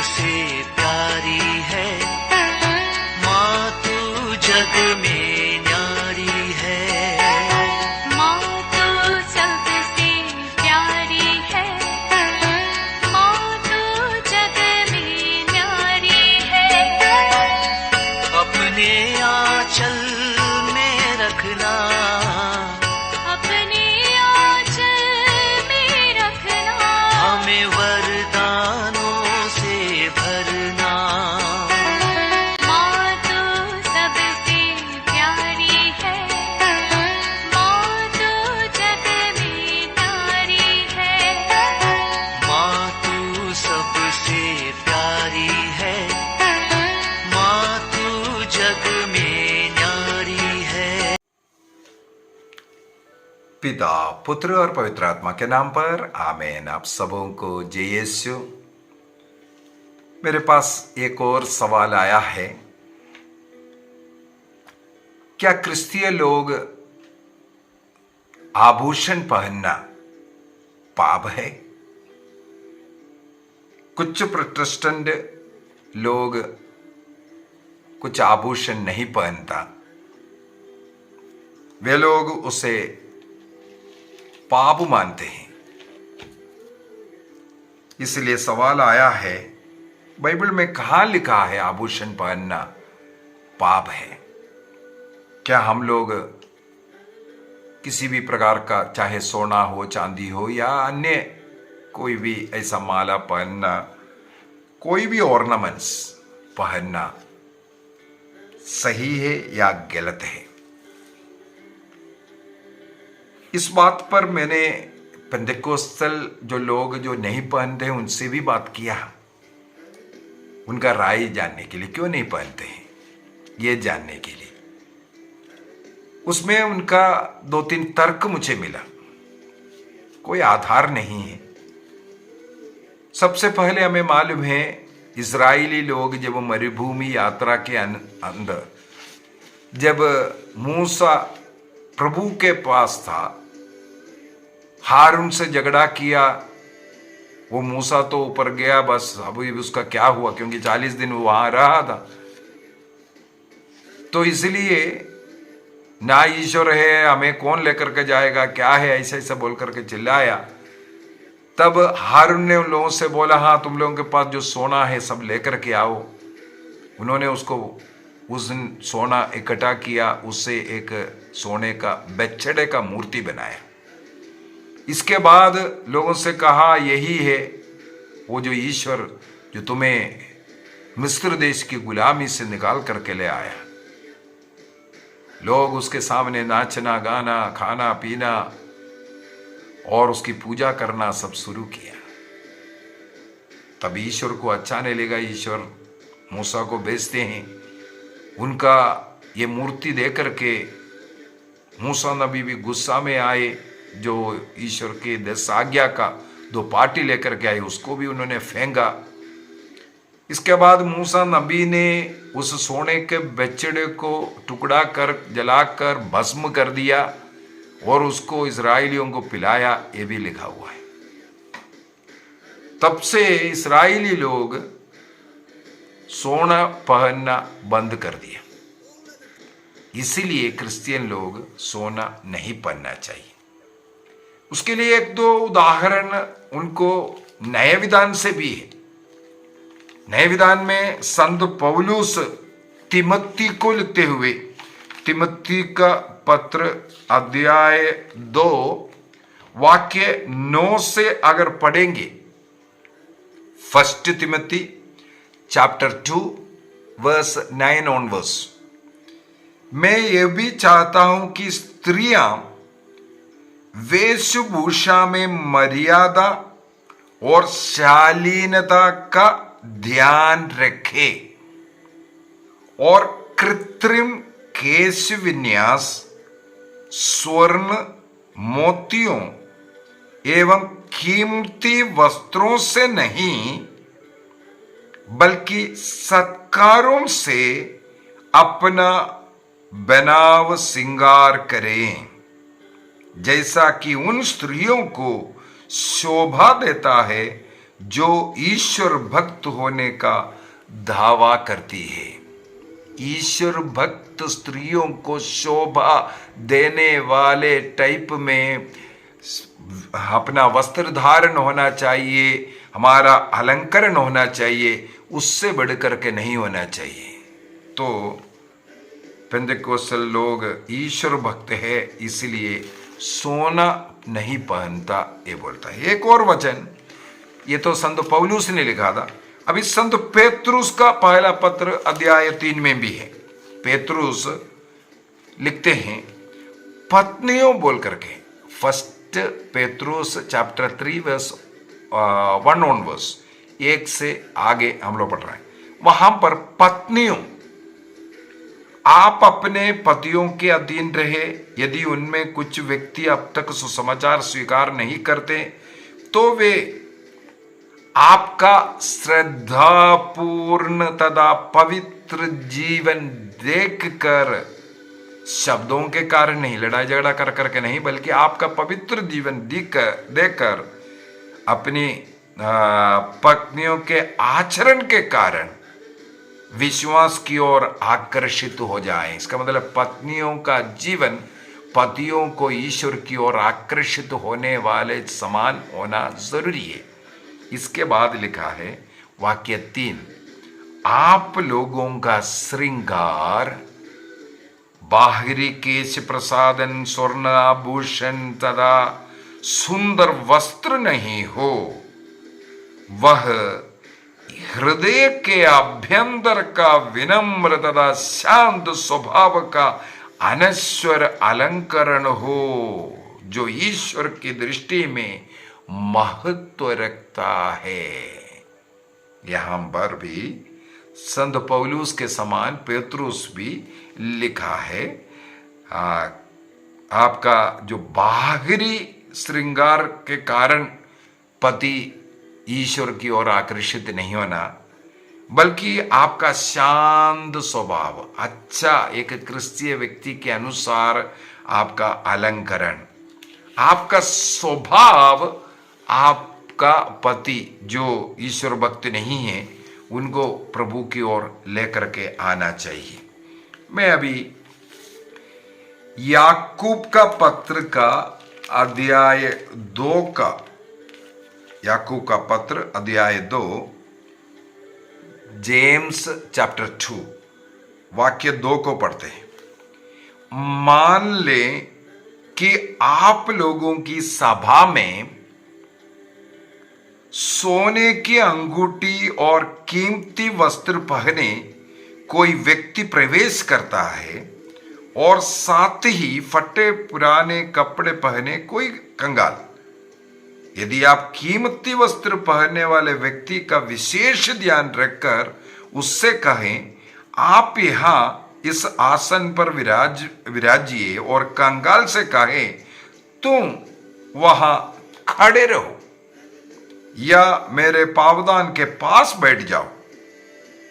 सबसे प्यारी है, माँ तू जग में न्यारी है। माँ तू सबसे प्यारी है, माँ तू जग में न्यारी है। अपने आंचल में रखना, अपने आंचल में रखना, हमें वरदानों से भरना। माँ तू सबसे प्यारी है, माँ तू जग में न्यारी है। माँ तू सबसे प्यारी है, माँ तू जग में न्यारी है। पिता, पुत्र और पवित्र आत्मा के नाम पर आमीन। आप सबों को जय यीशु। मेरे पास एक और सवाल आया है, क्या क्रिस्तीय लोग आभूषण पहनना पाप है? कुछ प्रोटेस्टेंट लोग कुछ आभूषण नहीं पहनता, वे लोग उसे पाप मानते हैं। इसलिए सवाल आया है, बाइबल में कहां लिखा है आभूषण पहनना पाप है? क्या हम लोग किसी भी प्रकार का, चाहे सोना हो, चांदी हो या अन्य कोई भी ऐसा माला पहनना, कोई भी ऑर्नामेंट्स पहनना सही है या गलत है? इस बात पर मैंने पेंटेकोस्टल जो लोग जो नहीं पहनते हैं उनसे भी बात किया, उनका राय जानने के लिए, क्यों नहीं पहनते हैं ये जानने के लिए। उसमें उनका 2-3 तर्क मुझे मिला, कोई आधार नहीं है। सबसे पहले हमें मालूम है, इजरायली लोग जब मरुभूमि यात्रा के अंदर, जब मूसा प्रभु के पास था, हारून से झगड़ा किया, वो मूसा तो ऊपर गया, बस अभी उसका क्या हुआ, क्योंकि 40 दिन वो वहां रहा था। तो इसलिए ना ईश्वर है, हमें कौन लेकर के जाएगा, क्या है, ऐसा ऐसा बोल करके चिल्लाया। तब हारून ने उन लोगों से बोला, हाँ तुम लोगों के पास जो सोना है सब लेकर के आओ। उन्होंने उसको उस दिन सोना इकट्ठा किया, उससे एक सोने का बछड़े का मूर्ति बनाया। इसके बाद लोगों से कहा, यही है वो जो ईश्वर जो तुम्हें मिस्र देश की गुलामी से निकाल करके ले आया। लोग उसके सामने नाचना, गाना, खाना पीना और उसकी पूजा करना सब शुरू किया। तब ईश्वर को अच्छा नहीं लगा, ईश्वर मूसा को भेजते हैं। उनका ये मूर्ति देकर के मूसा नबी भी गुस्सा में आए, जो ईश्वर के 10 आज्ञा का 2 पार्टी लेकर के आए, उसको भी उन्होंने फेंका। इसके बाद मूसा नबी ने उस सोने के बछड़े को टुकड़ा कर, जलाकर भस्म कर दिया और उसको इजराइलियों को पिलाया, ये भी लिखा हुआ है। तब से इस्राएली लोग सोना पहनना बंद कर दिया। इसीलिए क्रिश्चियन लोग सोना नहीं पहनना चाहिए। उसके लिए 1-2 उदाहरण उनको नए विधान से भी है। नए विधान में संत पौलुस तिमोथी को लिखते हुए, तिमोथी का पत्र अध्याय 2 वाक्य 9 से अगर पढ़ेंगे, 1 तिमोथी चैप्टर 2 वर्स 9 ऑनवर्स, मैं ये भी चाहता हूं कि स्त्रियां वेशभूषा में मर्यादा और शालीनता का ध्यान रखे और कृत्रिम केश विन्यास, स्वर्ण, मोतियों एवं कीमती वस्त्रों से नहीं बल्कि सत्कारों से अपना बनाव सिंगार करें, जैसा कि उन स्त्रियों को शोभा देता है जो ईश्वर भक्त होने का दावा करती है। ईश्वर भक्त स्त्रियों को शोभा देने वाले टाइप में अपना वस्त्र धारण होना चाहिए, हमारा अलंकरण होना चाहिए, उससे बढ़कर के नहीं होना चाहिए। तो पेंटेकोस्टल लोग ईश्वर भक्त है इसलिए सोना नहीं पहनता, ये बोलता है। एक और वचन, ये तो संत पौलुस ने लिखा था। अभी संत पेत्रुस का पहला पत्र अध्याय 3 में भी है। पेत्रुस लिखते हैं पत्नियों बोल करके, फर्स्ट पेत्रुस चैप्टर 3 वर्स 1 ऑनवर्स, 1 से आगे हम लोग पढ़ रहे हैं। वहां पर पत्नियों, आप अपने पतियों के अधीन रहे। यदि उनमें कुछ व्यक्ति अब तक सुसमाचार स्वीकार नहीं करते तो वे आपका श्रद्धापूर्ण तथा पवित्र जीवन देखकर, शब्दों के कारण नहीं, लड़ाई झगड़ा कर करके नहीं, बल्कि आपका पवित्र जीवन देखकर अपनी पत्नियों के आचरण के कारण विश्वास की ओर आकर्षित हो जाए। इसका मतलब पत्नियों का जीवन पतियों को ईश्वर की ओर आकर्षित होने वाले समान होना जरूरी है। इसके बाद लिखा है वाक्य 3, आप लोगों का श्रृंगार बाहरी केश प्रसादन, स्वर्ण आभूषण तथा सुंदर वस्त्र नहीं हो, वह हृदय के अभ्यंतर का विनम्र तथा शांत स्वभाव का अनश्वर अलंकरण हो, जो ईश्वर की दृष्टि में महत्व रखता है। यहां पर भी संत पौलुस के समान पेत्रुस भी लिखा है, आपका जो बाहरी श्रृंगार के कारण पति ईश्वर की ओर आकर्षित नहीं होना, बल्कि आपका शांत स्वभाव, अच्छा एक क्रिस्तीय व्यक्ति के अनुसार आपका अलंकरण, आपका स्वभाव, आपका पति जो ईश्वर भक्त नहीं है उनको प्रभु की ओर लेकर के आना चाहिए। मैं अभी याकूब का पत्र का अध्याय 2 का, याकूब का पत्र अध्याय 2, जेम्स चैप्टर 2 वाक्य 2 को पढ़ते हैं। मान ले कि आप लोगों की सभा में सोने की अंगूठी और कीमती वस्त्र पहने कोई व्यक्ति प्रवेश करता है और साथ ही फटे पुराने कपड़े पहने कोई कंगाल। यदि आप कीमती वस्त्र पहनने वाले व्यक्ति का विशेष ध्यान रखकर उससे कहें, आप यहां इस आसन पर विराजिए, और कंगाल से कहें, तुम वहां खड़े रहो या मेरे पावदान के पास बैठ जाओ,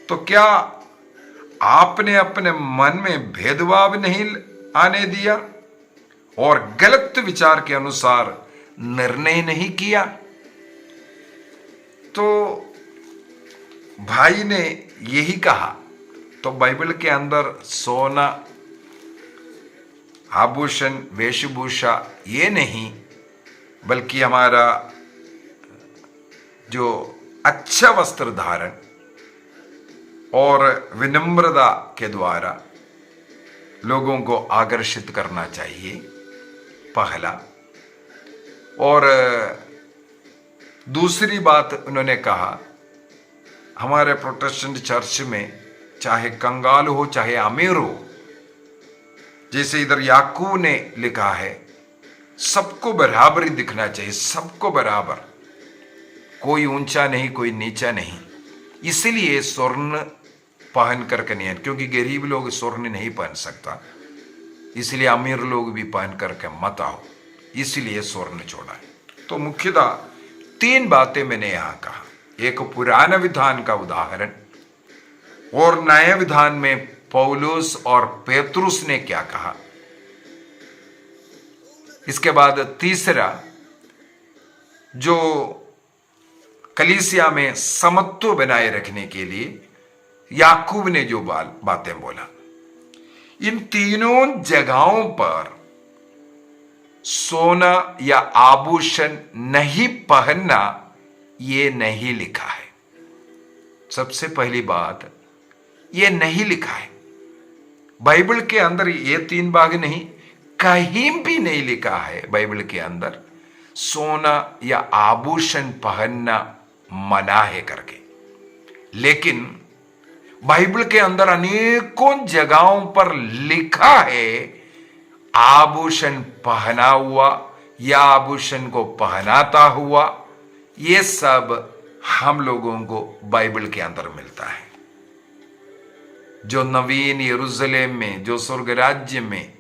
तो क्या आपने अपने मन में भेदभाव नहीं आने दिया और गलत विचार के अनुसार निर्णय नहीं किया? तो भाई ने यही कहा। तो बाइबल के अंदर सोना, आभूषण, वेशभूषा ये नहीं, बल्कि हमारा जो अच्छा वस्त्र धारण और विनम्रता के द्वारा लोगों को आकर्षित करना चाहिए, पहला। और दूसरी बात उन्होंने कहा, हमारे प्रोटेस्टेंट चर्च में चाहे कंगाल हो चाहे अमीर हो, जैसे इधर याकूब ने लिखा है, सबको बराबर ही दिखना चाहिए, सबको बराबर, कोई ऊंचा नहीं कोई नीचा नहीं। इसलिए स्वर्ण पहन करके नहीं है, क्योंकि गरीब लोग स्वर्ण नहीं पहन सकता, इसलिए अमीर लोग भी पहन करके मत आओ, इसलिए स्वर्ण छोड़ा है। तो मुख्यतः 3 बातें मैंने यहां कहा, एक पुराना विधान का उदाहरण, और नए विधान में पौलुस और पेत्रुस ने क्या कहा, इसके बाद तीसरा जो कलीसिया में समत्व बनाए रखने के लिए याकूब ने जो बातें बोला, इन तीनों जगहों पर सोना या आभूषण नहीं पहनना ये नहीं लिखा है। सबसे पहली बात, ये नहीं लिखा है बाइबल के अंदर। ये 3 भाग नहीं, कहीं भी नहीं लिखा है बाइबल के अंदर सोना या आभूषण पहनना मना है करके। लेकिन बाइबल के अंदर अनेकों जगहों पर लिखा है आभूषण पहना हुआ या आभूषण को पहनाता हुआ। ये सब हम लोगों को बाइबल के अंदर मिलता है। जो नवीन यरूशलेम में, जो स्वर्ग राज्य में,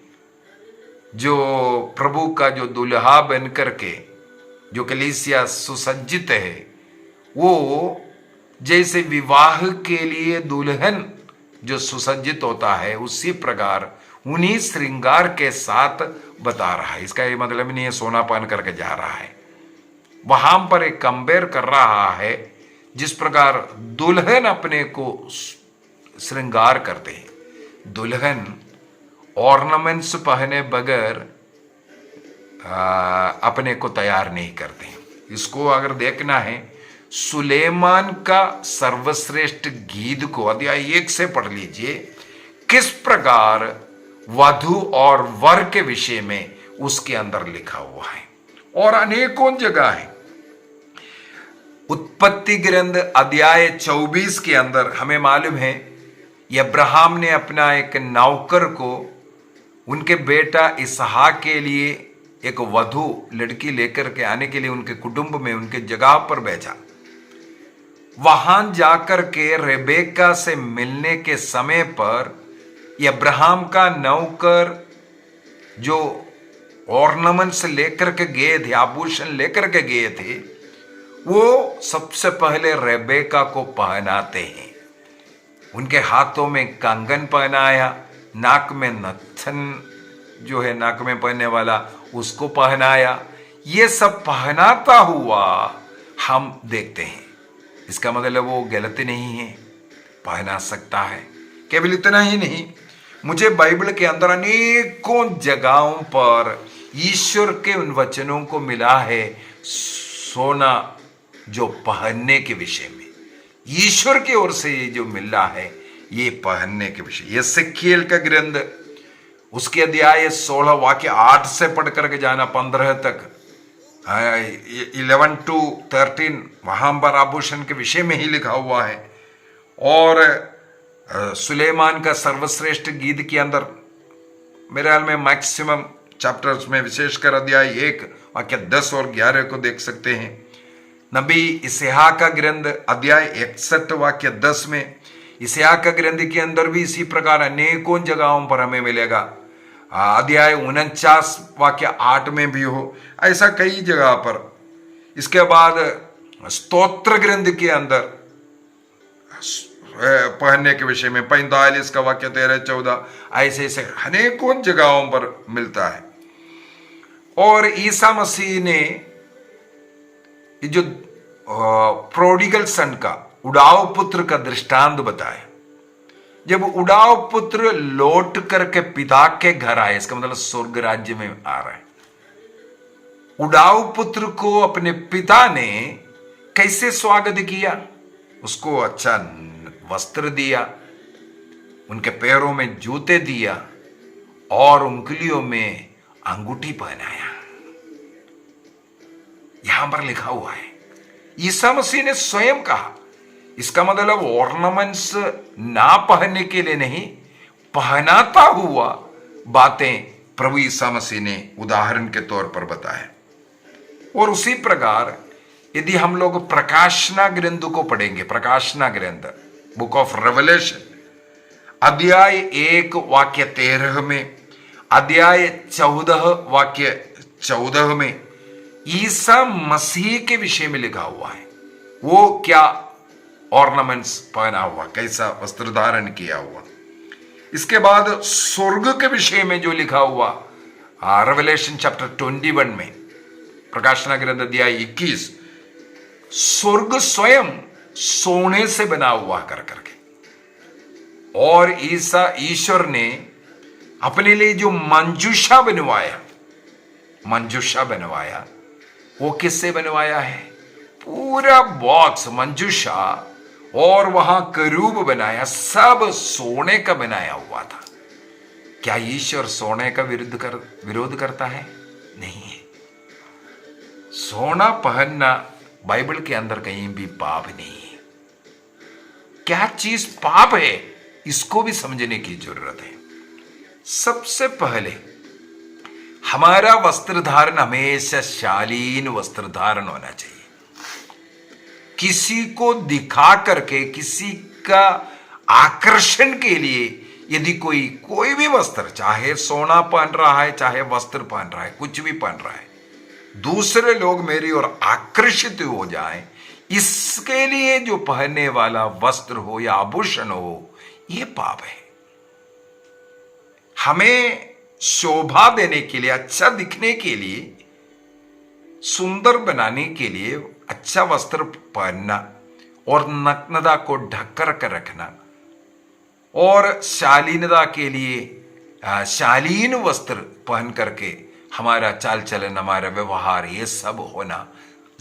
जो प्रभु का जो दुल्हा बन करके जो कलीसिया सुसज्जित है, वो जैसे विवाह के लिए दुल्हन जो सुसज्जित होता है, उसी प्रकार उन्हीं श्रृंगार के साथ बता रहा है। इसका ये मतलब नहीं है सोना पहन करके जा रहा है। वहां पर एक कंपेयर कर रहा है जिस प्रकार दुल्हन अपने को श्रृंगार करते हैं। दुल्हन ऑर्नामेंट्स पहने बगैर अपने को तैयार नहीं करते हैं। इसको अगर देखना है, सुलेमान का सर्वश्रेष्ठ गीत को अध्याय 1 से पढ़ लीजिए, किस प्रकार वधु और वर के विषय में उसके अंदर लिखा हुआ है। और अनेकों जगह है। उत्पत्ति ग्रंथ अध्याय 24 के अंदर हमें मालूम है अब्राहम ने अपना एक नौकर को उनके बेटा इसहाक के लिए एक वधु लड़की लेकर के आने के लिए उनके कुटुंब में उनके जगह पर भेजा। वहां जाकर के रेबेका से मिलने के समय पर अब्राहम का नौकर जो ऑर्नामेंट्स लेकर के गए थे, आभूषण लेकर के गए थे, वो सबसे पहले रेबेका को पहनाते हैं। उनके हाथों में कंगन पहनाया, नाक में नथन जो है नाक में पहनने वाला उसको पहनाया। ये सब पहनाता हुआ हम देखते हैं। इसका मतलब वो गलती नहीं है, पहना सकता है। केवल इतना ही नहीं, मुझे बाइबल के अंदर अनेकों जगहों पर ईश्वर के उन वचनों को मिला है सोना जो पहनने के विषय में। ईश्वर की ओर से ये जो मिला है ये पहनने के विषय। यसेकिएल का ग्रंथ उसके अध्याय 16 वाक्य 8 से पढ़ करके जाना 15 तक, 11 to 13 वहां पर आभूषण के विषय में ही लिखा हुआ है। और सुलेमान का सर्वश्रेष्ठ गीत के अंदर मेरे ख्याल में मैक्सिमम चैप्टर्स में विशेषकर अध्याय 1 वाक्य 10 और 11 को देख सकते हैं। नबी इसहाक का ग्रंथ अध्याय 61 वाक्य 10 में, इसहाक का ग्रंथ के अंदर भी इसी प्रकार अनेकों जगहों पर हमें मिलेगा। अध्याय 49 वाक्य 8 में भी हो, ऐसा कई जगह पर। इसके बाद स्तोत्र ग्रंथ के अंदर पहनने के विषय में 45 का वाक्य 13-14, ऐसे ऐसे अनेकों जगहों पर मिलता है। और ईसा मसीह ने जो प्रोडिगल सन का उड़ाव पुत्र का दृष्टांत बताया। जब उड़ाव पुत्र लौट करके पिता के घर आए, इसका मतलब स्वर्ग राज्य में आ रहा है। उड़ाव पुत्र को अपने पिता ने कैसे स्वागत किया? उसको अच्छा वस्त्र दिया, उनके पैरों में जूते दिया और उंगलियों में अंगूठी पहनाया। यहां पर लिखा हुआ है, ईसा मसीह ने स्वयं कहा। इसका मतलब ऑर्नामेंट्स ना पहनने के लिए नहीं, पहनाता हुआ बातें प्रभु ईसा मसीह ने उदाहरण के तौर पर बताया। और उसी प्रकार यदि हम लोग प्रकाशना ग्रंथ को पढ़ेंगे, प्रकाशना ग्रंथ बुक ऑफ रेवलेशन अध्याय 1 वाक्य 13 में, अध्याय 14 वाक्य 14 में ईसा मसीह के विषय में लिखा हुआ है। वो क्या ऑर्नामेंट्स पहना हुआ, कैसा वस्त्र धारण किया हुआ। इसके बाद स्वर्ग के विषय में जो लिखा हुआ रेवलेशन चैप्टर 21 में, प्रकाशना ग्रंथ अध्याय 21, स्वर्ग स्वयं सोने से बना हुआ कर करके, और ईश्वर ने अपने लिए जो मंजूषा बनवाया, वो किससे बनवाया है? पूरा बॉक्स मंजूषा, और वहां करूब बनाया, सब सोने का बनाया हुआ था। क्या ईश्वर सोने का विरोध करता है? नहीं है। सोना पहनना बाइबल के अंदर कहीं भी पाप नहीं है। क्या चीज पाप है, इसको भी समझने की जरूरत है। सबसे पहले हमारा वस्त्र धारण हमेशा शालीन वस्त्र धारण होना चाहिए। किसी को दिखा करके, किसी का आकर्षण के लिए यदि कोई भी वस्त्र, चाहे सोना पहन रहा है, चाहे वस्त्र पहन रहा है, कुछ भी पहन रहा है, दूसरे लोग मेरी ओर आकर्षित हो जाएं, इसके लिए जो पहनने वाला वस्त्र हो या आभूषण हो, यह पाप है। हमें शोभा देने के लिए, अच्छा दिखने के लिए, सुंदर बनाने के लिए अच्छा वस्त्र पहनना और नग्नता को ढक कर रखना, और शालीनता के लिए शालीन वस्त्र पहन करके हमारा चाल चलन, हमारा व्यवहार, ये सब होना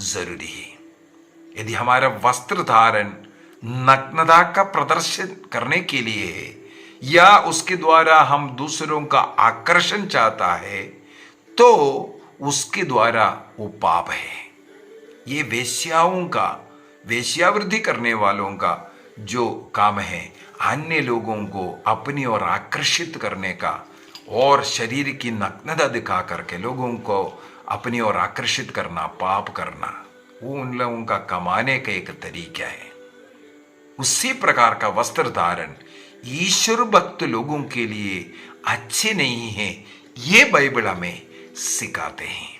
जरूरी है। यदि हमारा वस्त्र धारण नग्नता का प्रदर्शन करने के लिए है, या उसके द्वारा हम दूसरों का आकर्षण चाहता है, तो उसके द्वारा वो पाप है। ये वेश्याओं का, वेश्यावृत्ति करने वालों का जो काम है, अन्य लोगों को अपनी ओर आकर्षित करने का और शरीर की नग्नता दिखा करके लोगों को अपनी ओर आकर्षित करना, पाप करना, वो उन लोगों का कमाने का एक तरीका है। उसी प्रकार का वस्त्र धारण ईश्वर भक्त लोगों के लिए अच्छे नहीं है, ये बाइबल हमें सिखाते हैं।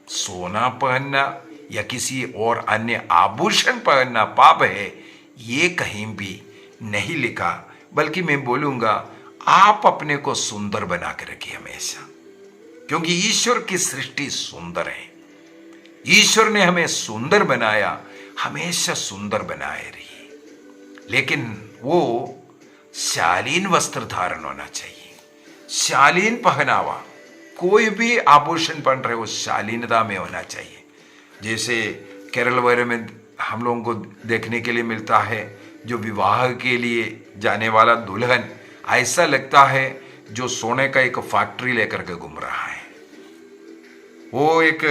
सोना पहनना या किसी और अन्य आभूषण पहनना पाप है, ये कहीं भी नहीं लिखा। बल्कि मैं बोलूंगा, आप अपने को सुंदर बना के रखिए हमेशा, क्योंकि ईश्वर की सृष्टि सुंदर है। ईश्वर ने हमें सुंदर बनाया, हमेशा सुंदर बनाए रहिए। लेकिन वो शालीन वस्त्र धारण होना चाहिए, शालीन पहनावा। कोई भी आभूषण पहन रहे हो, शालीनता में होना चाहिए। जैसे केरल वगैरह में हम लोगों को देखने के लिए मिलता है, जो विवाह के लिए जाने वाला दुल्हन ऐसा लगता है जो सोने का एक फैक्ट्री लेकर के घूम रहा है। वो एक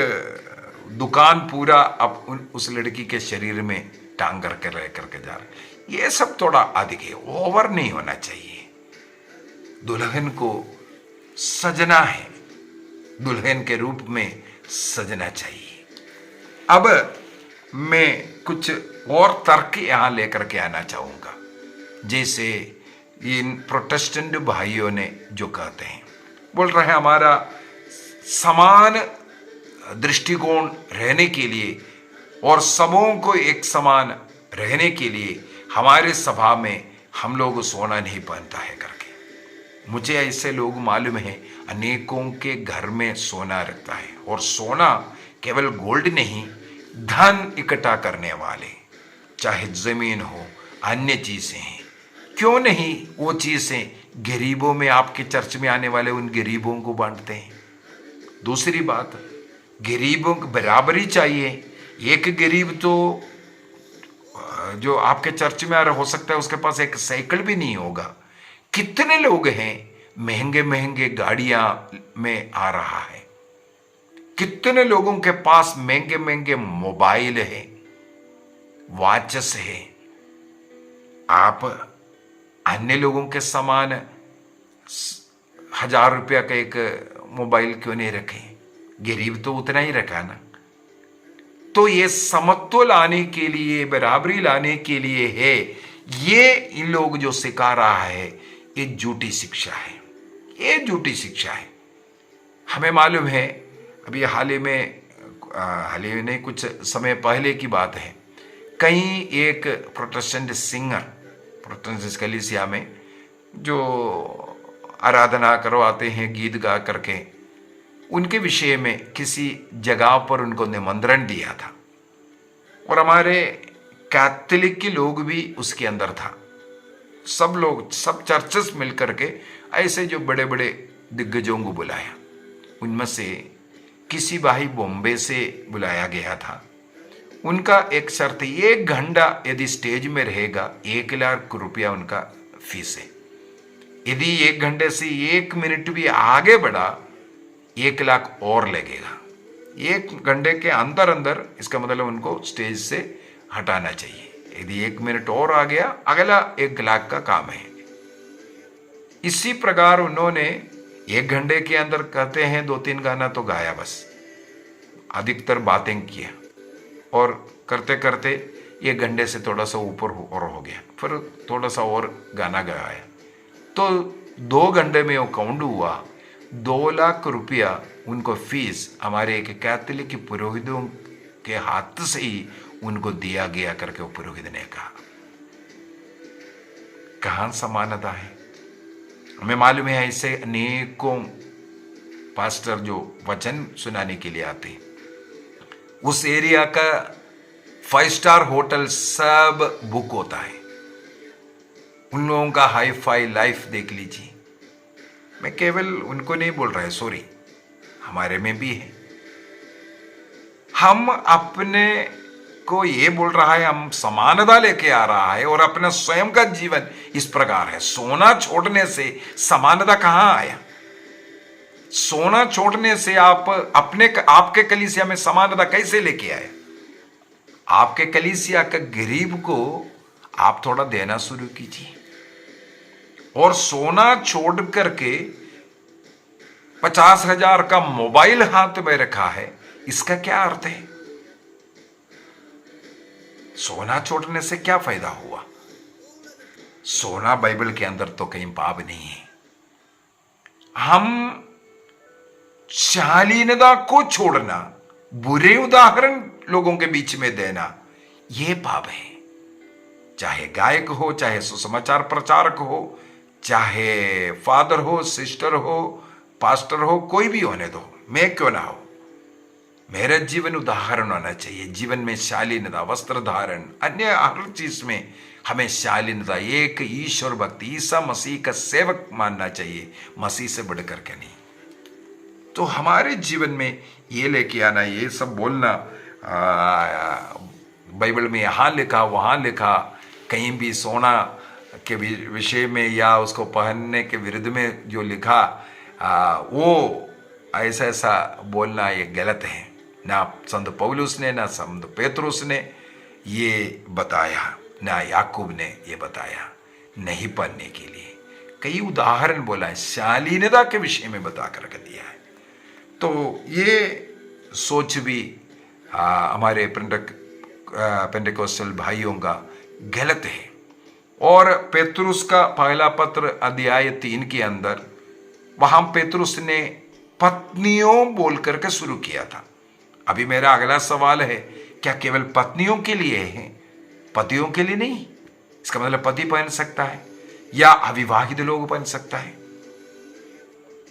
दुकान पूरा अब उस लड़की के शरीर में टांग करके रह करके जा रहा है। ये सब थोड़ा अधिक है, ओवर नहीं होना चाहिए। दुल्हन को सजना है, दुल्हन के रूप में सजना चाहिए। अब मैं कुछ और तर्क यहां लेकर के आना चाहूंगा। जैसे इन प्रोटेस्टेंट भाइयों ने जो कहते हैं, बोल रहे हैं हमारा समान दृष्टिकोण रहने के लिए और सबों को एक समान रहने के लिए हमारे सभा में हम लोग सोना नहीं पहनता है करके। मुझे ऐसे लोग मालूम है, अनेकों के घर में सोना रखता है, और सोना केवल गोल्ड नहीं, धन इकट्ठा करने वाले, चाहे जमीन हो, अन्य चीजें हैं, क्यों नहीं वो चीजें गरीबों में, आपके चर्च में आने वाले उन गरीबों को बांटते हैं। दूसरी बात, गरीबों को बराबरी चाहिए। एक गरीब तो जो आपके चर्च में आ रहा, हो सकता है उसके पास एक साइकिल भी नहीं होगा। कितने लोग हैं महंगे महंगे गाड़ियां में आ रहा है, कितने लोगों के पास महंगे महंगे मोबाइल है, वॉचेस है। आप अन्य लोगों के समान 1000 रुपया का एक मोबाइल क्यों नहीं रखे? गरीब तो उतना ही रखा ना। तो ये समत्व लाने के लिए, बराबरी लाने के लिए है, ये इन लोग जो सिखा रहा है, ये झूठी शिक्षा है, ये झूठी शिक्षा है। हमें मालूम है, अभी हाल ही में नहीं, कुछ समय पहले की बात है, कहीं एक प्रोटेस्टेंट सिंगर, प्रोटेस्टेंट कलीसिया में जो आराधना करवाते हैं गीत गा करके, उनके विषय में किसी जगह पर उनको निमंत्रण दिया था। और हमारे कैथोलिक के लोग भी उसके अंदर था। सब लोग, सब चर्चेस मिलकर के ऐसे जो बड़े बड़े दिग्गजों को बुलाया। उनमें से किसी भाई बॉम्बे से बुलाया गया था। उनका एक शर्त, 1 घंटा यदि स्टेज में रहेगा 1 लाख रुपया उनका फीस है। यदि 1 घंटे से 1 मिनट भी आगे बढ़ा 1 लाख और लगेगा। 1 घंटे के अंदर अंदर, इसका मतलब उनको स्टेज से हटाना चाहिए। यदि 1 मिनट और आ गया, अगला 1 लाख का काम है। इसी प्रकार उन्होंने 1 घंटे के अंदर कहते हैं 2-3 गाना तो गाया, बस अधिकतर बातें किया और करते करते 1 घंटे से थोड़ा सा ऊपर और हो गया। फिर थोड़ा सा और गाना गाया तो 2 घंटे में वो काउंट हुआ 2 लाख रुपया उनको फीस हमारे एक कैथोलिक पुरोहितों के हाथ से ही उनको दिया गया करके वो पुरोहित ने कहा। कहां समानता है? हमें मालूम है ऐसे अनेकों पास्टर जो वचन सुनाने के लिए आते हैं। उस एरिया का 5 स्टार होटल सब बुक होता है। उन लोगों का हाई फाई लाइफ देख लीजिए। मैं केवल उनको नहीं बोल रहा है, सॉरी, हमारे में भी है। हम अपने को ये बोल रहा है, हम समानता लेके आ रहा है और अपना स्वयं का जीवन इस प्रकार है। सोना छोड़ने से समानता कहां आया? सोना छोड़ने से आप आपके कलीसिया में समानता कैसे लेके आए? आपके कलीसिया का गरीब को आप थोड़ा देना शुरू कीजिए। और सोना छोड़ करके 50,000 का मोबाइल हाथ में रखा है, इसका क्या अर्थ है? सोना छोड़ने से क्या फायदा हुआ? सोना बाइबल के अंदर तो कहीं पाप नहीं है। हम शालीनता को छोड़ना, बुरे उदाहरण लोगों के बीच में देना, यह पाप है। चाहे गायक हो, चाहे सुसमाचार प्रचारक हो, चाहे फादर हो, सिस्टर हो, पास्टर हो, कोई भी होने दो, मैं क्यों ना हो, मेरा जीवन उदाहरण होना चाहिए। जीवन में शालीनता, वस्त्र धारण, अन्य हर चीज में हमें शालीनता, एक ईश्वर भक्ति, ईसा मसीह का सेवक मानना चाहिए, मसीह से बढ़कर के नहीं। तो हमारे जीवन में ये लेके आना, ये सब बोलना, बाइबल में यहाँ लिखा वहाँ लिखा, कहीं भी सोना के विषय में या उसको पहनने के विरुद्ध में जो लिखा वो ऐसा ऐसा बोलना ये गलत है। ना संत पौलुस ने, ना संत पेतरुस ने ये बताया, ना याकूब ने ये बताया नहीं पढ़ने के लिए। कई उदाहरण बोला है, शालीनता के विषय में बता कर दिया है। तो ये सोच भी हमारे पेंटेकोस्टल भाइयों का गलत है। और पेतरुस का पहला पत्र अध्याय 3 के अंदर वहां पेतरुस ने पत्नियों बोल करके शुरू किया था। अभी मेरा अगला सवाल है, क्या केवल पत्नियों के लिए है, पतियों के लिए नहीं? इसका मतलब पति पहन सकता है या अविवाहित लोग पहन सकता है,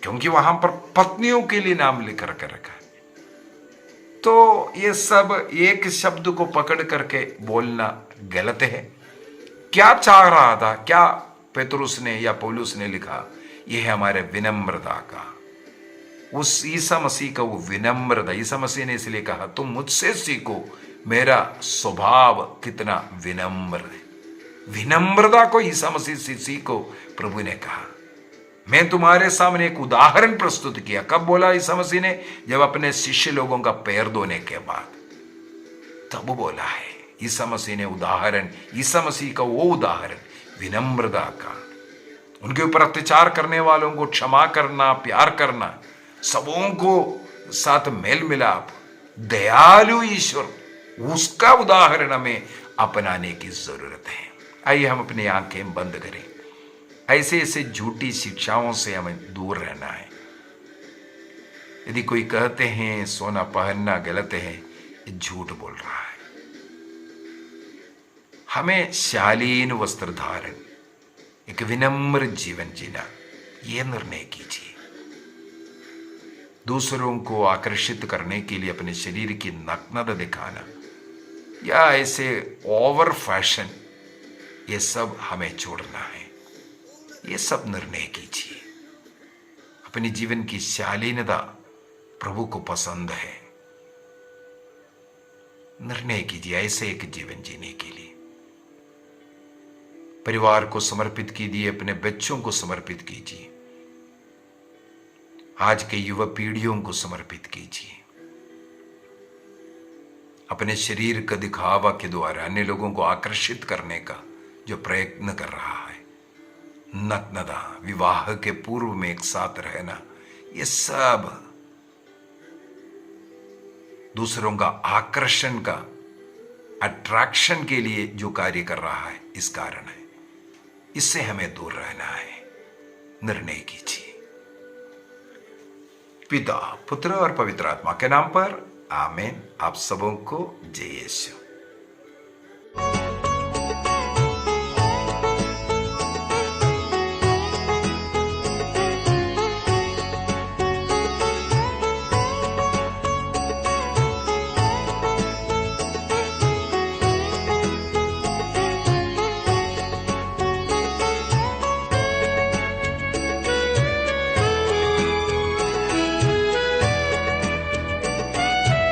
क्योंकि वहां पर पत्नियों के लिए नाम लिख रखा है। तो ये सब एक शब्द को पकड़ करके बोलना गलत है। क्या चाह रहा था, क्या पेतरुस ने या पौलुस ने लिखा? यह है हमारे विनम्रता का, उस ईसा मसीह का वो विनम्रता। ईसा मसीह ने इसलिए कहा तुम मुझसे सीखो, मेरा स्वभाव कितना विनम्र है। विनम्रता को ईसा मसीह से सीखो, प्रभु ने कहा। मैं तुम्हारे सामने एक उदाहरण प्रस्तुत किया। कब बोला ईसा मसीह ने? जब अपने शिष्य लोगों का पैर धोने के बाद, तब बोला है ईसा मसीह ने उदाहरण। ईसा मसीह का वो उदाहरण विनम्रता का, उनके ऊपर अत्याचार करने वालों को क्षमा करना, प्यार करना, सबों को साथ मेल मिलाप, दयालु ईश्वर, उसका उदाहरण हमें अपनाने की जरूरत है। आइए हम अपनी आंखें बंद करें। ऐसे ऐसे झूठी शिक्षाओं से हमें दूर रहना है। यदि कोई कहते हैं सोना पहनना गलत है, ये झूठ बोल रहा है। हमें शालीन वस्त्र धारण, एक विनम्र जीवन जीना, यह निर्णय कीजिए। दूसरों को आकर्षित करने के लिए अपने शरीर की नग्नता दिखाना, या ऐसे ओवर फैशन, ये सब हमें छोड़ना है। ये सब निर्णय कीजिए। अपने जीवन की शालीनता प्रभु को पसंद है। निर्णय कीजिए ऐसे एक जीवन जीने के लिए। परिवार को समर्पित कीजिए, अपने बच्चों को समर्पित कीजिए, आज के युवा पीढ़ियों को समर्पित कीजिए। अपने शरीर का दिखावा के द्वारा अन्य लोगों को आकर्षित करने का जो प्रयत्न कर रहा है, नग्नता, विवाह के पूर्व में एक साथ रहना, ये सब दूसरों का आकर्षण का, अट्रैक्शन के लिए जो कार्य कर रहा है, इस कारण है। इससे हमें दूर रहना है। निर्णय कीजिए। पिता, पुत्र और पवित्र आत्मा के नाम पर आमीन। आप सबों को जय यीशु।